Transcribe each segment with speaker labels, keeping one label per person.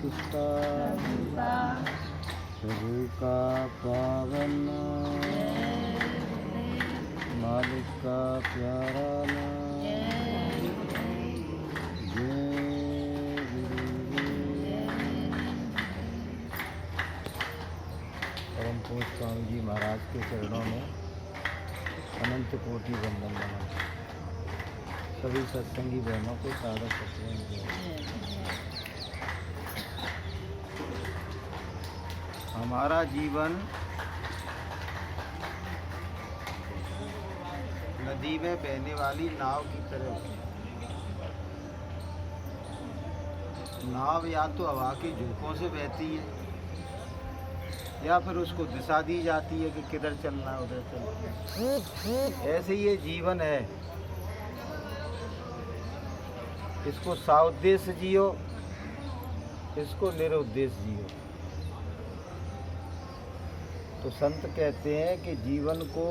Speaker 1: किसका प्रभु का पावन मालिक का प्यारा नाम। परम पूज्य स्वामी जी महाराज के चरणों में अनंत कोटि वंदन नमन। सभी सत्संगी बहनों को सादर सत्संग। हमारा जीवन नदी में बहने वाली नाव की तरह है। नाव या तो हवा के झोंकों से बहती है या फिर उसको दिशा दी जाती है कि किधर चलना है उधर चलना है। ऐसे ये जीवन है, इसको साउद्देश्य जियो, इसको निरुद्देश्य जियो। तो संत कहते हैं कि जीवन को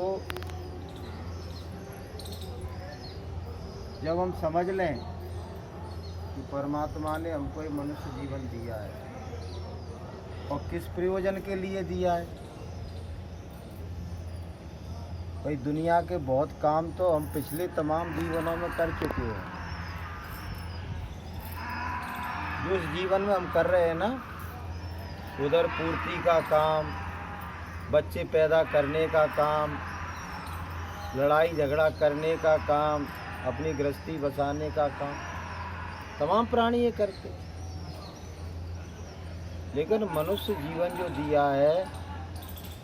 Speaker 1: जब हम समझ लें कि परमात्मा ने हमको ये मनुष्य जीवन दिया है और किस प्रयोजन के लिए दिया है। भाई दुनिया के बहुत काम तो हम पिछले तमाम जीवनों में कर चुके हैं। जो इस जीवन में हम कर रहे हैं ना, उधर पूर्ति का काम, बच्चे पैदा करने का काम, लड़ाई झगड़ा करने का काम, अपनी गृहस्थी बसाने का काम, तमाम प्राणी ये करते। लेकिन मनुष्य जीवन जो दिया है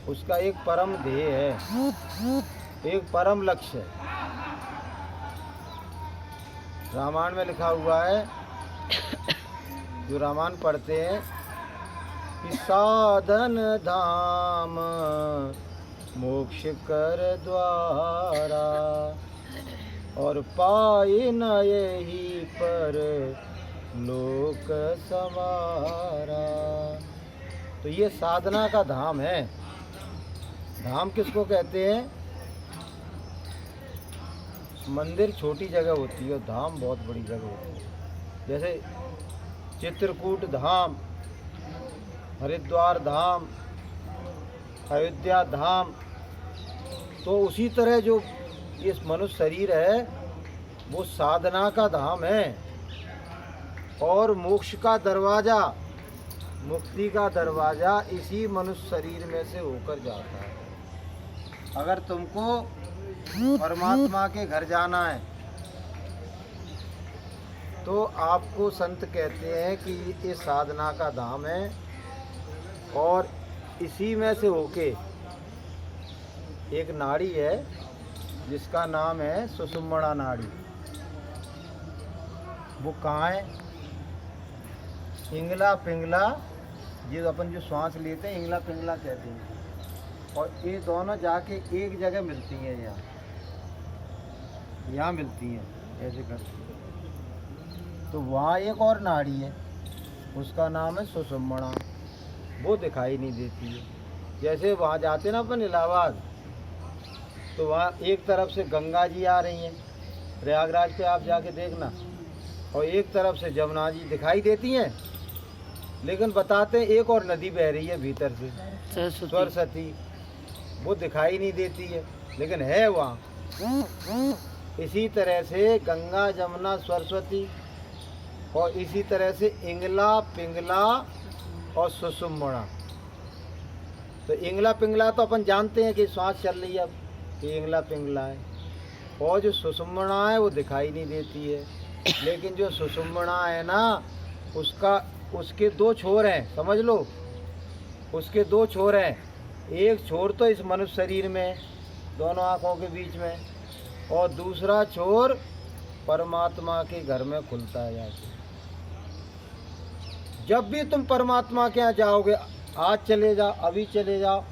Speaker 1: उसका एक परम ध्येय है, एक परम लक्ष्य है। रामायण में लिखा हुआ है, जो रामायण पढ़ते हैं कि साधन धाम मोक्ष कर द्वारा और पाए न यही पर लोक समारा। तो ये साधना का धाम है। धाम किसको कहते हैं? मंदिर छोटी जगह होती है, धाम बहुत बड़ी जगह होती है। जैसे चित्रकूट धाम, हरिद्वार धाम, अयोध्या धाम। तो उसी तरह जो ये मनुष्य शरीर है वो साधना का धाम है और मोक्ष का दरवाज़ा, मुक्ति का दरवाज़ा इसी मनुष्य शरीर में से होकर जाता है। अगर तुमको परमात्मा के घर जाना है तो आपको संत कहते हैं कि ये साधना का धाम है और इसी में से होके एक नाड़ी है जिसका नाम है सुषुम्ना नाड़ी। वो कहाँ है? इंगला पिंगला, जो अपन जो श्वास लेते हैं इंगला पिंगला कहते हैं। और ये दोनों जाके एक जगह मिलती हैं, यहाँ मिलती हैं ऐसे करके। तो वहाँ एक और नाड़ी है, उसका नाम है सुषुम्ना। वो दिखाई नहीं देती है। जैसे वहाँ जाते ना अपन इलाहाबाद, तो वहाँ एक तरफ से गंगा जी आ रही हैं, प्रयागराज पे आप जाके देखना, और एक तरफ से जमुना जी दिखाई देती हैं। लेकिन बताते हैं एक और नदी बह रही है भीतर से, सरस्वती। वो दिखाई नहीं देती है लेकिन है वहाँ। इसी तरह से गंगा जमुना सरस्वती और इसी तरह से इंगला पिंगला और सुषुम्ना। तो इंगला पिंगला तो अपन जानते हैं कि श्वास चल रही है, अब ये इंगला पिंगला है। और जो सुषुम्ना है वो दिखाई नहीं देती है। लेकिन जो सुषुम्ना है ना, उसके दो छोर हैं, समझ लो। उसके दो छोर हैं। एक छोर तो इस मनुष्य शरीर में, दोनों आँखों के बीच में, और दूसरा छोर परमात्मा के घर में खुलता है जाके। जब भी तुम परमात्मा के यहाँ जाओगे, आज चले जाओ, अभी चले जाओ,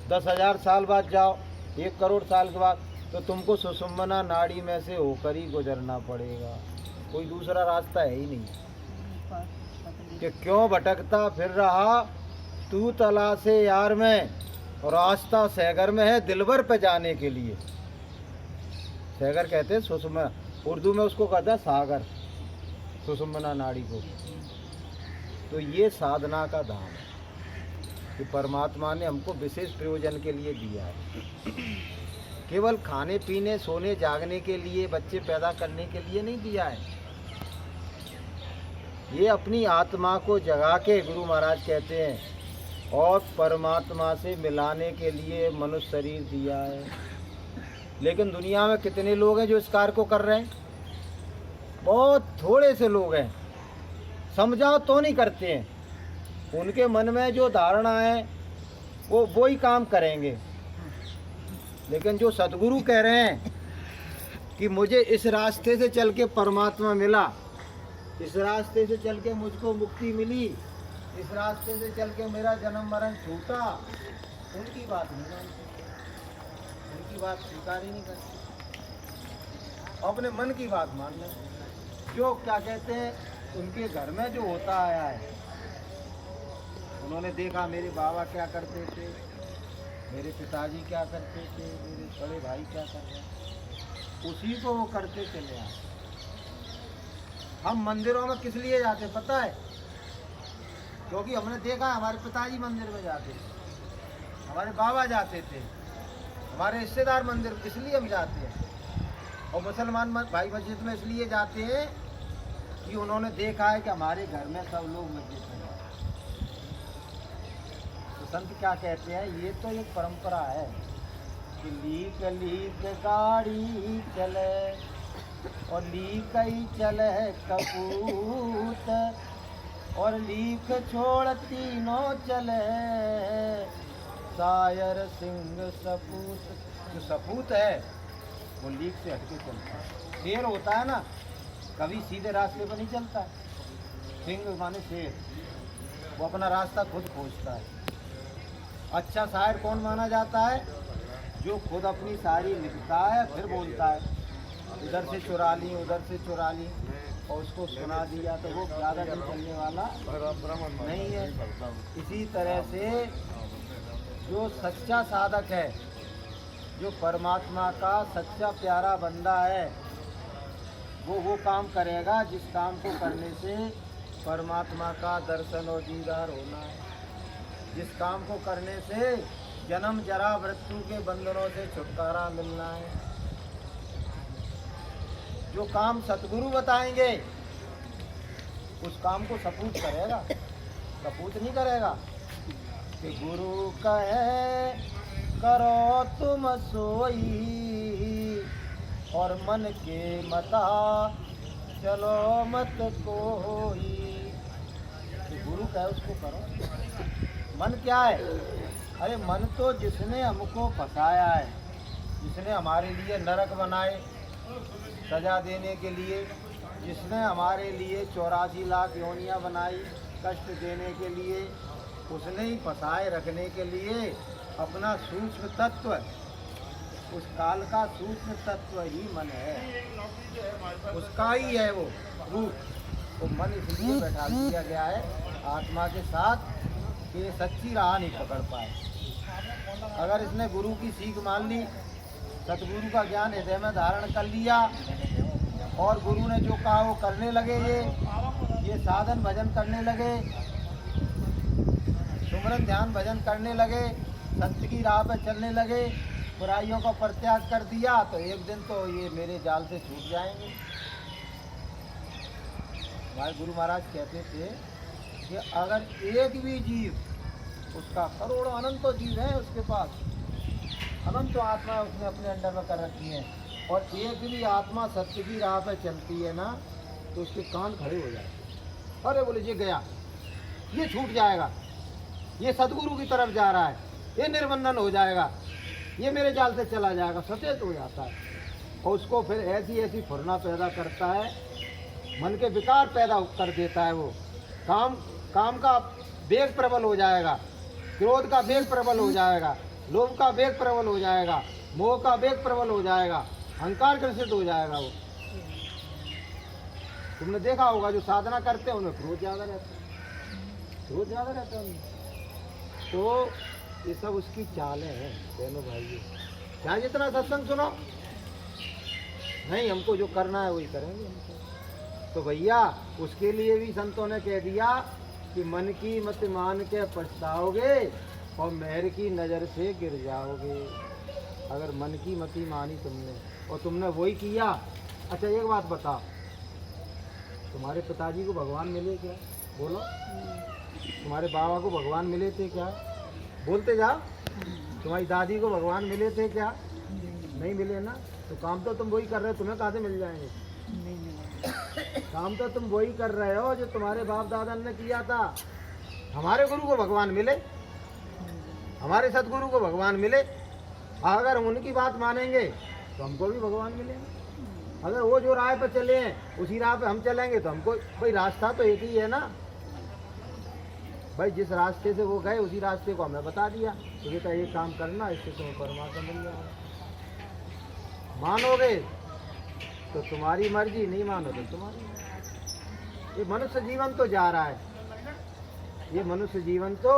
Speaker 1: 10,000 साल बाद जाओ, 1 करोड़ साल के बाद, तो तुमको सुषुम्ना नाड़ी में से होकर ही गुजरना पड़ेगा। कोई दूसरा रास्ता है ही नहीं। कि क्यों भटकता फिर रहा तू तलाशे यार में, और रास्ता सैगर में है दिलबर पे जाने के लिए। सैगर कहते हैं सुषुम्ना, उर्दू में उसको कहता है सागर, सुषुम्ना नाड़ी को। तो ये साधना का धाम है कि परमात्मा ने हमको विशेष प्रयोजन के लिए दिया है। केवल खाने पीने सोने जागने के लिए, बच्चे पैदा करने के लिए नहीं दिया है। ये अपनी आत्मा को जगा के, गुरु महाराज कहते हैं, और परमात्मा से मिलाने के लिए मनुष्य शरीर दिया है। लेकिन दुनिया में कितने लोग हैं जो इस कार्य को कर रहे हैं? बहुत थोड़े से लोग हैं। समझाओ तो नहीं करते हैं। उनके मन में जो धारणा है वो ही काम करेंगे। लेकिन जो सद्गुरु कह रहे हैं कि मुझे इस रास्ते से चल के परमात्मा मिला, इस रास्ते से चल के मुझको मुक्ति मिली, इस रास्ते से चल के मेरा जन्म मरण छूटा, उनकी बात नहीं मानते, उनकी बात स्वीकार ही नहीं करते, अपने मन की बात मान लें। जो क्या कहते हैं, उनके घर में जो होता आया है, उन्होंने देखा मेरे बाबा क्या करते थे, मेरे पिताजी क्या करते थे, मेरे बड़े भाई क्या कर रहे हैं, उसी को वो करते चले आए। हम मंदिरों में किस लिए जाते पता है? क्योंकि हमने देखा हमारे पिताजी मंदिर में जाते थे, हमारे बाबा जाते थे, हमारे रिश्तेदार मंदिर, इसलिए हम जाते हैं। और मुसलमान भाई मस्जिद में इसलिए जाते हैं कि उन्होंने देखा है कि हमारे घर में सब लोग मस्जिद में जाते हैं। तो संत क्या कहते हैं, ये तो एक परंपरा है कि लीक लीक गाड़ी चले और लीक ही चले कपूत, और लीक छोड़ तीनों चले शायर सिंह सपूत। जो सपूत है वो लीक से हटके चलता है। शेर होता है ना, कभी सीधे रास्ते पर नहीं चलता है। सिंह माने शेर, वो अपना रास्ता खुद खोजता है। अच्छा शायर कौन माना जाता है? जो खुद अपनी शायरी लिखता है फिर बोलता है, इधर से चुरा ली उधर से चुरा ली और उसको सुना दिया, तो वो ज़्यादा दिन चलने वाला नहीं है। इसी तरह से जो सच्चा साधक है, जो परमात्मा का सच्चा प्यारा बंदा है, वो काम करेगा जिस काम को करने से परमात्मा का दर्शन और दीदार होना है, जिस काम को करने से जन्म जरा मृत्यु के बंधनों से छुटकारा मिलना है। जो काम सतगुरु बताएंगे उस काम को सपूत करेगा, सपूत नहीं करेगा कि गुरु कहे करो तुम सोई और मन के मता चलो मत कोई। तो गुरु कहे उसको करो। मन क्या है? अरे मन तो जिसने हमको फंसाया है, जिसने हमारे लिए नरक बनाए सजा देने के लिए, जिसने हमारे लिए 84 लाख योनियाँ बनाई कष्ट देने के लिए, उसने ही फंसाए रखने के लिए अपना सूक्ष्म तत्व, उस काल का सूक्ष्म तत्व ही मन है, उसका ही है वो रूप। तो मन इसलिए बैठा दिया गया है आत्मा के साथ कि ये सच्ची राह नहीं पकड़ पाए। अगर इसने गुरु की सीख मान ली, सतगुरु का ज्ञान हृदय में धारण कर लिया और गुरु ने जो कहा वो करने लगे, ये साधन भजन करने लगे, सुमरन ध्यान भजन करने लगे, सत्य की राह पर चलने लगे, बुराइयों का परित्याग कर दिया, तो एक दिन तो ये मेरे जाल से छूट जाएंगे। हमारे गुरु महाराज कहते थे कि अगर एक भी जीव, उसका करोड़ों अनंतों जीव है उसके पास, अनंतों आत्मा उसने अपने अंडर में कर रखी है, और एक भी आत्मा सत्य की राह पर चलती है ना, तो उसके कान खड़े हो जाते। अरे बोले ये गया, ये छूट जाएगा, ये सदगुरु की तरफ जा रहा है, ये निर्बंधन हो जाएगा, ये मेरे जाल से चला जाएगा, सचेत हो जाता है। और उसको फिर ऐसी ऐसी फुरना पैदा करता है, मन के विकार पैदा कर देता है। वो काम का वेग प्रबल हो जाएगा, क्रोध का वेग प्रबल हो जाएगा, लोभ का वेग प्रबल हो जाएगा, मोह का वेग प्रबल हो जाएगा, अहंकार ग्रसित हो जाएगा। वो तुमने देखा होगा जो साधना करते हैं उन्हें क्रोध ज़्यादा रहता है, क्रोध ज़्यादा रहता है उन्हें। तो ये सब उसकी चालें हैं बहनों भाइयों। चाहे जितना सत्संग सुनो, नहीं हमको जो करना है वही करेंगे हमको। तो भैया उसके लिए भी संतों ने कह दिया कि मन की मत मान के पछताओगे और मेहर की नज़र से गिर जाओगे। अगर मन की मति मानी तुमने और तुमने वही किया। अच्छा एक बात बता, तुम्हारे पिताजी को भगवान मिले क्या? बोलो। तुम्हारे बाबा को भगवान मिले थे क्या? बोलते जाओ। तुम्हारी दादी को भगवान मिले थे क्या? नहीं मिले ना। तो काम तो तुम वही कर रहे हो, तुम्हें कहाँ से मिल जाएंगे? काम तो तुम वही कर रहे हो जो तुम्हारे बाप दादा ने किया था। हमारे गुरु को भगवान मिले, हमारे सतगुरु को भगवान मिले। अगर हम उनकी बात मानेंगे तो हमको भी भगवान मिलेगा। अगर वो जो राह पर चले हैं उसी राह पे हम चलेंगे तो हमको, भाई रास्ता तो एक ही है ना भाई। जिस रास्ते से वो गए उसी रास्ते को हमें बता दिया तो बेटा ये काम करना, इससे तुम्हें परमात्मा मिल जाएगा। मानोगे तो तुम्हारी मर्जी, नहीं मानो तो तुम्हारी मर्जी। ये मनुष्य जीवन तो जा रहा है, ये मनुष्य जीवन तो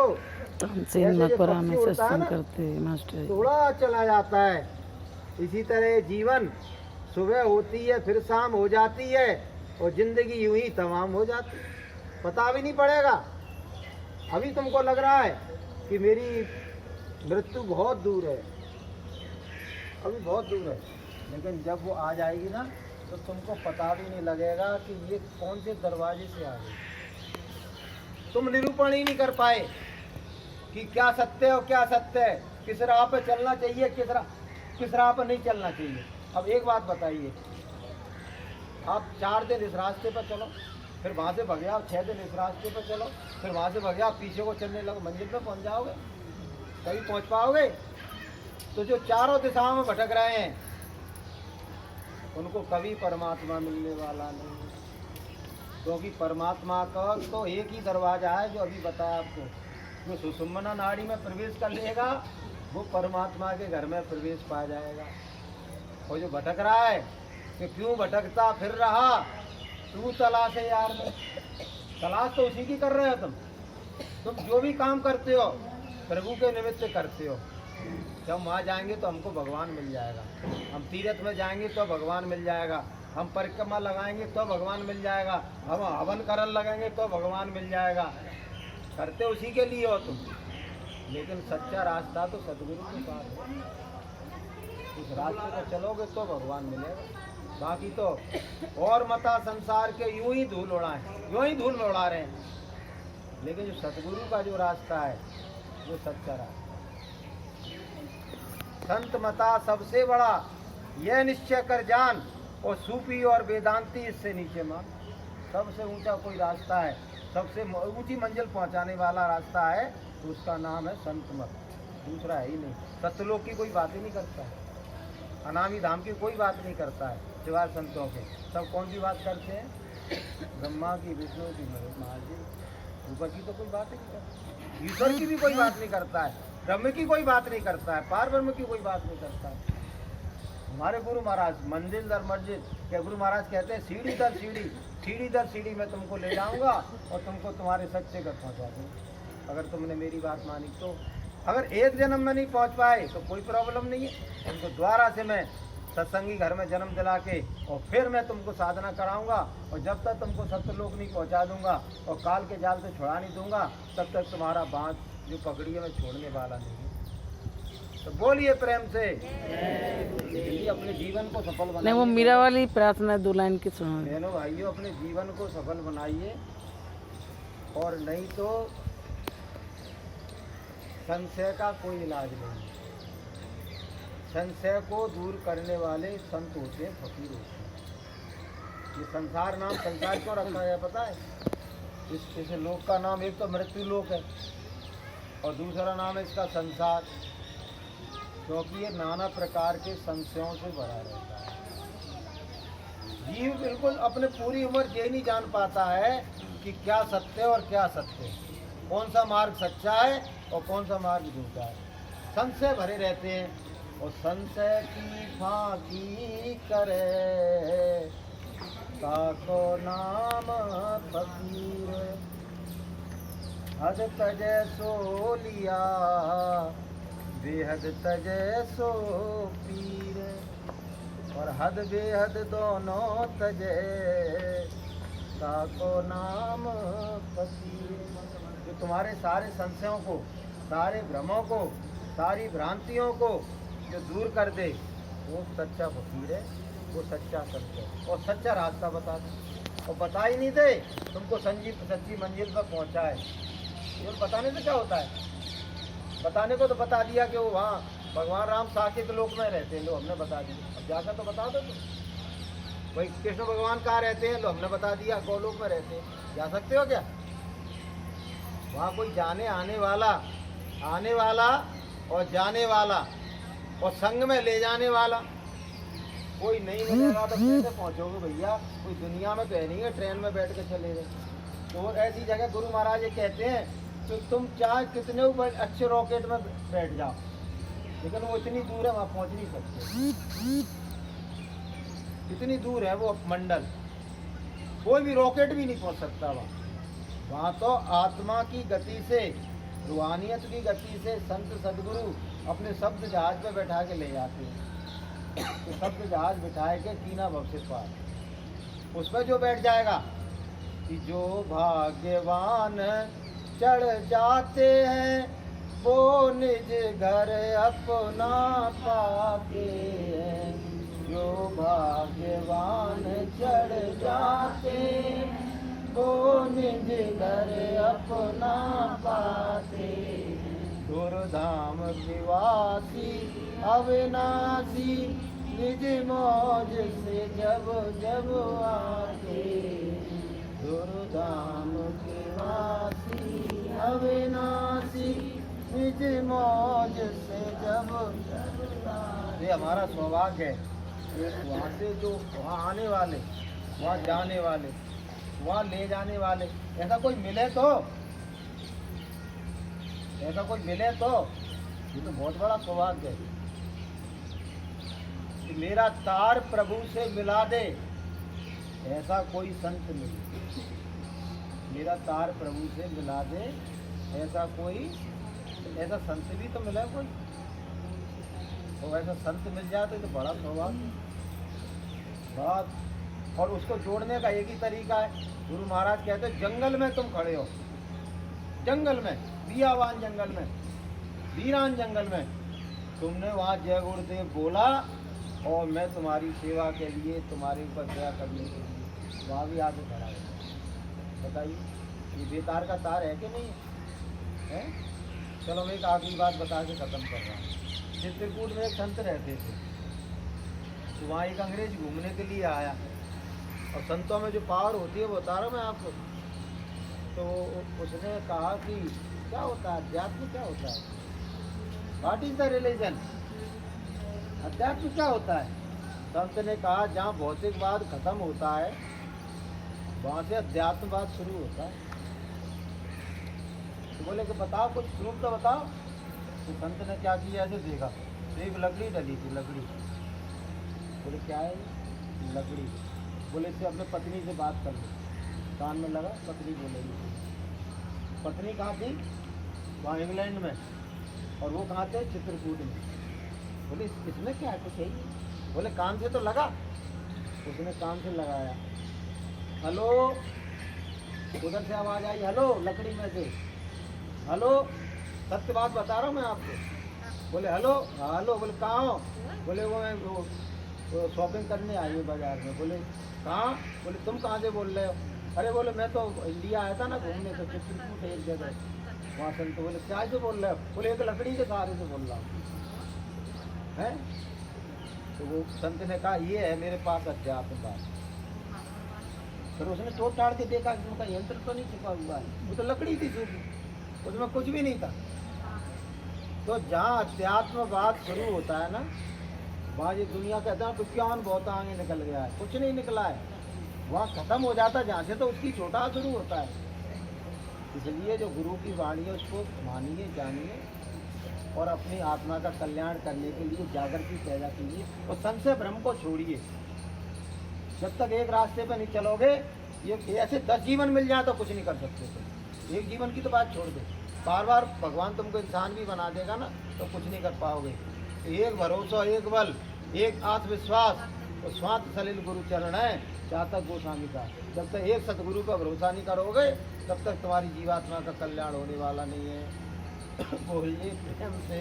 Speaker 2: मास्टर
Speaker 1: थोड़ा चला जाता है। इसी तरह जीवन सुबह होती है फिर शाम हो जाती है और जिंदगी यूं ही तमाम हो जाती है, पता भी नहीं पड़ेगा। अभी तुमको लग रहा है कि मेरी मृत्यु बहुत दूर है, अभी बहुत दूर है, लेकिन जब वो आ जाएगी ना तो तुमको पता भी नहीं लगेगा कि ये कौन से दरवाजे से आ गई। तुम निरूपण ही नहीं कर पाए कि क्या सत्य है और क्या सत्य है, किस राह पे चलना चाहिए, किस राह पर नहीं चलना चाहिए। अब एक बात बताइए, आप 4 दिन इस रास्ते पर चलो, फिर वहाँ से भगे आप 6 दिन इस रास्ते पर चलो, फिर वहाँ से भगे आप पीछे को चलने लगो, मंजिल पे पहुँच जाओगे? कभी पहुँच पाओगे? तो जो चारों दिशाओं में भटक रहे हैं उनको कभी परमात्मा मिलने वाला नहीं, क्योंकि परमात्मा का तो एक ही दरवाजा है जो अभी बताया आपको। जो सुषुम्ना नाड़ी में प्रवेश कर लेगा वो परमात्मा के घर में प्रवेश पा जाएगा। और जो भटक रहा है कि क्यों भटकता फिर रहा, तू तलाश है यार में, तलाश तो उसी की कर रहे हो तुम जो भी काम करते हो प्रभु के निमित्त करते हो। जब वहाँ जाएंगे तो हमको भगवान मिल जाएगा, हम तीर्थ में जाएंगे तो भगवान मिल जाएगा, हम परिक्रमा लगाएंगे तो भगवान मिल जाएगा, हम हवन करन लगेंगे तो भगवान मिल जाएगा। करते उसी के लिए हो तुम, लेकिन सच्चा रास्ता तो सतगुरु के पास है। उस रास्ते पर चलोगे तो भगवान मिलेगा। बाकी तो और मता संसार के यूं ही धूल उड़ाएं, यूं ही धूल में उड़ा रहे हैं, लेकिन जो सतगुरु का जो रास्ता है वो सच्चा रास्ता। संत मता सबसे बड़ा यह निश्चय कर जान, और सूफी और वेदांती इससे नीचे मान। सबसे ऊंचा कोई रास्ता है, सबसे ऊंची मंजिल पहुंचाने वाला रास्ता है तो उसका नाम है संत मत, दूसरा है ही नहीं। सत्यलोक की कोई बात ही नहीं करता है, अनामी धाम की कोई बात नहीं करता है सिवाय संतों के। सब कौन सी बात करते हैं? ब्रह्मा की, विष्णु की, महादेव, ऊपर की तो कोई बात ही नहीं करता। ईश्वर की भी कोई बात नहीं करता है, ब्रह्म की कोई बात नहीं करता है, पार ब्रह्म की कोई बात नहीं करता है। हमारे गुरु महाराज मंजिल दर मंजिल के गुरु महाराज कहते हैं सीढ़ी दर सीढ़ी, सीढ़ी दर सीढ़ी मैं तुमको ले जाऊंगा और तुमको तुम्हारे सच्चे घर पहुंचा दूंगा अगर तुमने मेरी बात मानी तो। अगर एक जन्म में नहीं पहुंच पाए तो कोई प्रॉब्लम नहीं है, तुमको दोबारा से मैं सत्संगी घर में जन्म दिला के और फिर मैं तुमको साधना कराऊंगा, और जब तक तुमको सत्यलोक नहीं पहुंचा दूंगा और काल के जाल से छुड़ा नहीं दूंगा तब तक तुम्हारा बाँध जो पकड़ी है मैं छोड़ने वाला नहीं। तो बोलिए प्रेम से, अपने जीवन को सफल बनाइए।
Speaker 2: नहीं, वो मीरा वाली प्रार्थना 2 लाइन की सुनो।
Speaker 1: बहनों भाइयों, अपने जीवन को सफल बनाइए, और नहीं तो संशय का कोई इलाज नहीं। संशय को दूर करने वाले संत होते हैं, फकीर होते हैं। ये संसार नाम संसार क्यों रखा गया पता है? इस लोक का नाम एक तो मृत्यु लोक है और दूसरा नाम है इसका संसार, क्योंकि ये नाना प्रकार के संशयों से भरा रहता है। जीव बिल्कुल अपने पूरी उम्र ये नहीं जान पाता है कि क्या सत्य और क्या सत्य है, कौन सा मार्ग सच्चा है और कौन सा मार्ग झूठा है। संशय भरे रहते हैं, और संशय की फांकी करे ताको नाम फकीर, हद तजे सो लिया बेहद तजे सो पीर, और हद बेहद दोनों तजे ताको नाम फकीर। जो तुम्हारे सारे संशयों को, सारे भ्रमों को, सारी भ्रांतियों को जो दूर कर दे, वो सच्चा फकीर है, वो सच्चा संत है और सच्चा रास्ता बता दे। और बता ही नहीं दे तुमको सच्ची मंजिल पर पहुंचाए। ये बताने से क्या होता है? बताने को तो बता दिया कि वो वहाँ भगवान राम साकेत लोक में रहते हैं, लो हमने बता दिया। अब जाकर तो बता दो तुम। वही कृष्ण भगवान कहाँ रहते हैं, लो हमने बता दिया गोलोक में रहते हैं। जा सकते हो क्या? वहाँ कोई आने वाला और जाने वाला और संग में ले जाने वाला कोई नहीं मिलेगा तो कैसे पहुँचोगे भैया? कोई दुनिया में तो है नहीं है ट्रेन में बैठ के चले गए। तो ऐसी जगह गुरु महाराज ये कहते हैं तो तुम चाहे कितने ऊपर अच्छे रॉकेट में बैठ जाओ, लेकिन वो इतनी दूर है, वहाँ पहुँच नहीं सकते। इतनी दूर है वो मंडल, कोई भी रॉकेट भी नहीं पहुँच सकता वहाँ। वहाँ तो आत्मा की गति से, रूहानियत की गति से संत सदगुरु अपने शब्द जहाज पे बैठा के ले जाते हैं। तो शब्द जहाज बिठाए के कीना भव से पार, उस पर जो बैठ जाएगा कि जो भाग्यवान चढ़ जाते हैं वो निज घर अपना पाते हैं। जो भाग्यवान चढ़ जाते वो निज घर अपना पाते। गुरुधाम निवासी अविनाशी निज मौज से जब जब आते। गुरुधाम निवासी अविनाशी निज मौज से जब जब आते। ये हमारा सौभाग्य है। वहाँ से जो वहाँ आने वाले, वहाँ जाने वाले, वहाँ ले जाने वाले, ऐसा कोई मिले तो, ऐसा कोई मिले तो ये तो बहुत बड़ा सौभाग्य है कि मेरा तार प्रभु से मिला दे, ऐसा कोई संत मिले। मेरा तार प्रभु से मिला दे, ऐसा कोई, ऐसा संत भी तो मिला कोई। तो ऐसा संत मिल जाए तो बड़ा सौभाग्य बात। और उसको जोड़ने का एक ही तरीका है। गुरु महाराज कहते हैं जंगल में तुम खड़े हो, जंगल में, बियावान जंगल में, वीरान जंगल में, तुमने वहाँ जय गुरुदेव बोला और मैं तुम्हारी सेवा के लिए, तुम्हारे ऊपर दया करने के लिए वहाँ भी आके खड़ा है। बताइए ये बेतार का तार है कि नहीं है? चलो मैं एक आखिरी बात बता के ख़त्म कर रहा हूँ। चित्रकूट में एक संत रहते थे, तो वहाँ एक अंग्रेज घूमने के लिए आया और संतों में जो पावर होती है वो बता रहा हूँ मैं आपको। तो उसने कहा कि क्या होता है अध्यात्म, क्या होता है, व्हाट इज द रिलीजन, अध्यात्म क्या होता है? संत ने कहा जहाँ भौतिकवाद खत्म होता है वहाँ से अध्यात्मवाद शुरू होता है। तो बोले कि बताओ कुछ प्रूफ तो बताओ। तो संत ने क्या किया, ऐसे देखा, एक लकड़ी डली थी, लकड़ी। बोले क्या है ये? लकड़ी। बोले इससे अपने पत्नी से बात कर लो। कान में लगा, पत्नी बोलेगी। पत्नी कहाँ थी? वहाँ इंग्लैंड में, और वो कहाँ थे? चित्रकूट में। बोले इसमें क्या है, कुछ है ही। बोले कान से तो लगा। उसने कान से लगाया, हेलो, उधर से आवाज़ आई, हेलो, लकड़ी में से, हेलो, सत्य बात बता रहा हूँ मैं आपको। बोले हेलो, हाँ हेलो। बोले कहाँ हो? बोले वो मैं वो शॉपिंग करने आई हूँ बाजार में। बोले कहाँ? बोले तुम कहाँ से बोल रहे हो? अरे बोले मैं तो इंडिया आया था ना घूमने, तो चित्रकूट एक जगह वहाँ से। तो बोले क्या से बोल रहे हो? बोले एक लकड़ी के सहारे से बोल रहा हूँ है। तो वो संत ने कहा ये है मेरे पास अध्यात्म बात। फिर उसने तोड़ ताड़ के देखा कि उनका यंत्र तो नहीं छिपा हुआ है, वो तो लकड़ी थी सूखी, उसमें कुछ भी नहीं था। तो जहाँ अध्यात्मवाद शुरू होता है ना, वहाँ ये दुनिया कहता है विज्ञान बहुत आगे निकल गया है, कुछ नहीं निकला है। वहाँ खत्म हो जाता है जहाँ से, तो उसकी छोटा शुरू होता है। इसलिए जो गुरु की वाणी है उसको मानिए, जानिए और अपनी आत्मा का कल्याण करने के लिए जागृति पैदा कीजिए और संशय भ्रम को छोड़िए। जब तक एक रास्ते पर नहीं चलोगे, ये ऐसे 10 जीवन मिल जाए तो कुछ नहीं कर सकते तुम। एक जीवन की तो बात छोड़ दो, बार बार भगवान तुमको इंसान भी बना देगा ना तो कुछ नहीं कर पाओगे। एक भरोसा, एक बल, एक आत्मविश्वास, वो स्वांत सलिल गुरु चरण है चातक गोस्वामी का। जब तक एक सतगुरु का भरोसा नहीं करोगे तब तक तुम्हारी जीवात्मा का कल्याण होने वाला नहीं है। बोलिए प्रेम से